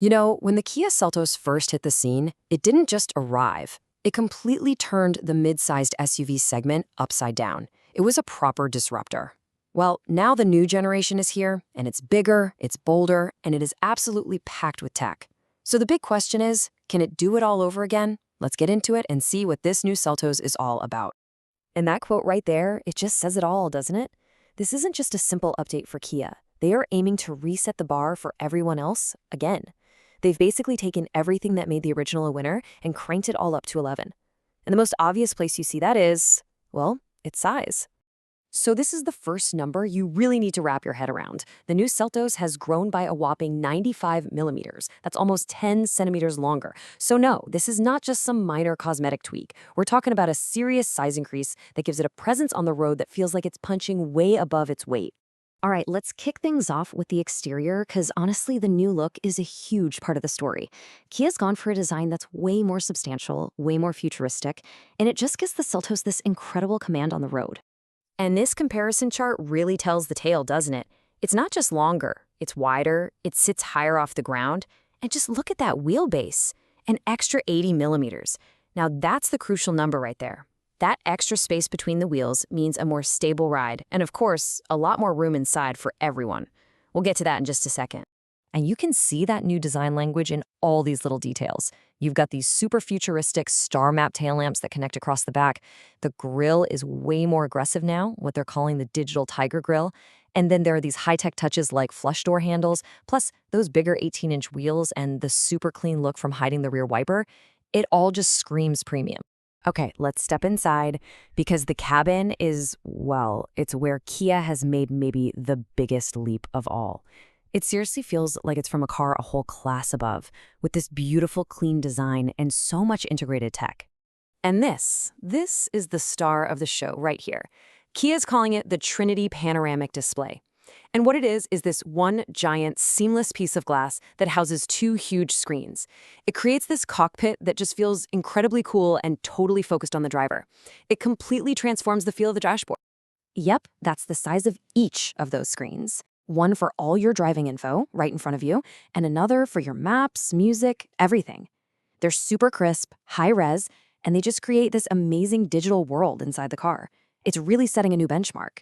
You know, when the Kia Seltos first hit the scene, it didn't just arrive. It completely turned the mid-sized SUV segment upside down. It was a proper disruptor. Well, now the new generation is here, and it's bigger, it's bolder, and it is absolutely packed with tech. So the big question is, can it do it all over again? Let's get into it and see what this new Seltos is all about. And that quote right there, it just says it all, doesn't it? This isn't just a simple update for Kia. They are aiming to reset the bar for everyone else again. They've basically taken everything that made the original a winner and cranked it all up to 11. And the most obvious place you see that is, well, its size. So this is the first number you really need to wrap your head around. The new Seltos has grown by a whopping 95 millimeters. That's almost 10 centimeters longer. So no, this is not just some minor cosmetic tweak. We're talking about a serious size increase that gives it a presence on the road that feels like it's punching way above its weight. All right, let's kick things off with the exterior, because honestly, the new look is a huge part of the story. Kia's gone for a design that's way more substantial, way more futuristic, and it just gives the Seltos this incredible command on the road. And this comparison chart really tells the tale, doesn't it? It's not just longer, it's wider, it sits higher off the ground, and just look at that wheelbase, an extra 80 millimeters. Now that's the crucial number right there. That extra space between the wheels means a more stable ride, and of course, a lot more room inside for everyone. We'll get to that in just a second. And you can see that new design language in all these little details. You've got these super futuristic star map tail lamps that connect across the back. The grille is way more aggressive now, what they're calling the digital tiger grille. And then there are these high-tech touches like flush door handles, plus those bigger 18-inch wheels and the super clean look from hiding the rear wiper. It all just screams premium. Okay, let's step inside, because the cabin is, well, it's where Kia has made maybe the biggest leap of all. It seriously feels like it's from a car a whole class above, with this beautiful, clean design and so much integrated tech. And this is the star of the show right here. Kia's calling it the Trinity Panoramic Display. And what it is this one giant, seamless piece of glass that houses two huge screens. It creates this cockpit that just feels incredibly cool and totally focused on the driver. It completely transforms the feel of the dashboard. Yep, that's the size of each of those screens. One for all your driving info right in front of you, and another for your maps, music, everything. They're super crisp, high res, and they just create this amazing digital world inside the car. It's really setting a new benchmark.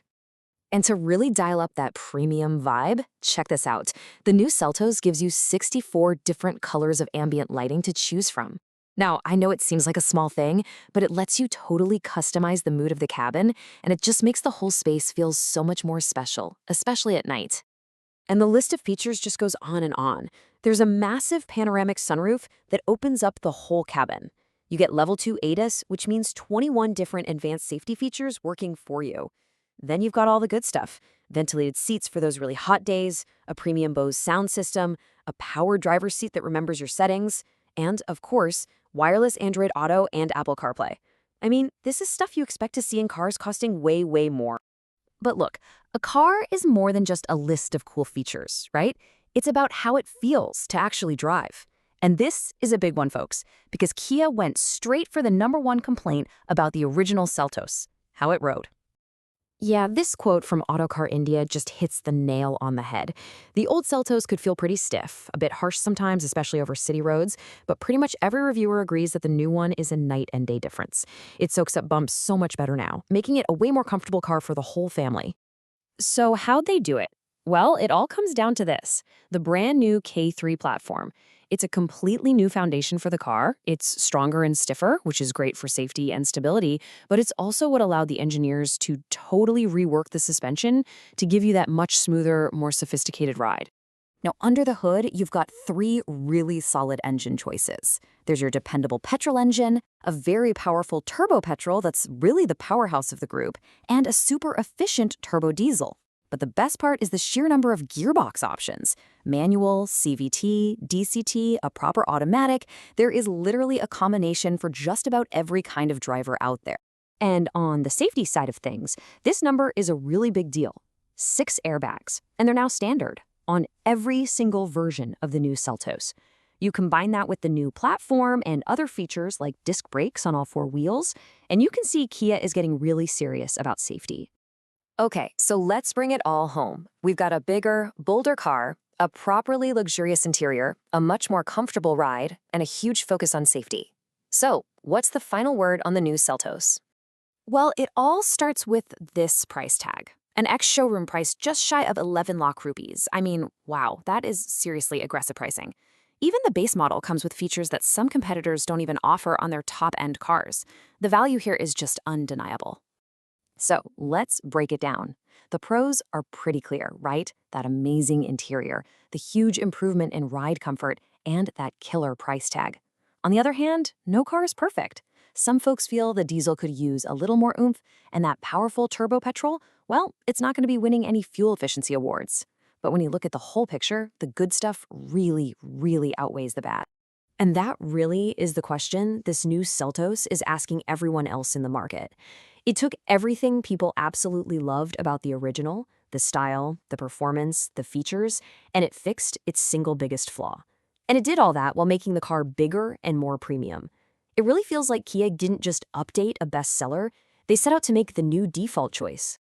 And to really dial up that premium vibe, check this out. The new Seltos gives you 64 different colors of ambient lighting to choose from. Now, I know it seems like a small thing, but it lets you totally customize the mood of the cabin, and it just makes the whole space feel so much more special, especially at night. And the list of features just goes on and on. There's a massive panoramic sunroof that opens up the whole cabin. You get level 2 ADAS, which means 21 different advanced safety features working for you. Then you've got all the good stuff. Ventilated seats for those really hot days, a premium Bose sound system, a powered driver's seat that remembers your settings, and, of course, wireless Android Auto and Apple CarPlay. I mean, this is stuff you expect to see in cars costing way, way more. But look, a car is more than just a list of cool features, right? It's about how it feels to actually drive. And this is a big one, folks, because Kia went straight for the #1 complaint about the original Seltos, how it rode. Yeah, this quote from Autocar India just hits the nail on the head. The old Seltos could feel pretty stiff, a bit harsh sometimes, especially over city roads, but pretty much every reviewer agrees that the new one is a night and day difference. It soaks up bumps so much better now, making it a way more comfortable car for the whole family. So how'd they do it? Well, it all comes down to this, the brand new K3 platform. It's a completely new foundation for the car. It's stronger and stiffer, which is great for safety and stability, but it's also what allowed the engineers to totally rework the suspension to give you that much smoother, more sophisticated ride. Now, under the hood, you've got 3 really solid engine choices. There's your dependable petrol engine, a very powerful turbo petrol that's really the powerhouse of the group, and a super efficient turbo diesel. But the best part is the sheer number of gearbox options. Manual, CVT, DCT, a proper automatic. There is literally a combination for just about every kind of driver out there. And on the safety side of things, this number is a really big deal. 6 airbags, and they're now standard on every single version of the new Seltos. You combine that with the new platform and other features like disc brakes on all 4 wheels, and you can see Kia is getting really serious about safety. Okay, so let's bring it all home. We've got a bigger, bolder car, a properly luxurious interior, a much more comfortable ride, and a huge focus on safety. So, what's the final word on the new Seltos? Well, it all starts with this price tag. An ex-showroom price just shy of 11 lakh rupees. I mean, wow, that is seriously aggressive pricing. Even the base model comes with features that some competitors don't even offer on their top-end cars. The value here is just undeniable. So, let's break it down. The pros are pretty clear, right? That amazing interior, the huge improvement in ride comfort, and that killer price tag. On the other hand, no car is perfect. Some folks feel the diesel could use a little more oomph, and that powerful turbo petrol, well, it's not going to be winning any fuel efficiency awards. But when you look at the whole picture, the good stuff really, really outweighs the bad. And that really is the question this new Seltos is asking everyone else in the market. It took everything people absolutely loved about the original, the style, the performance, the features, and it fixed its single biggest flaw. And it did all that while making the car bigger and more premium. It really feels like Kia didn't just update a bestseller, they set out to make the new default choice.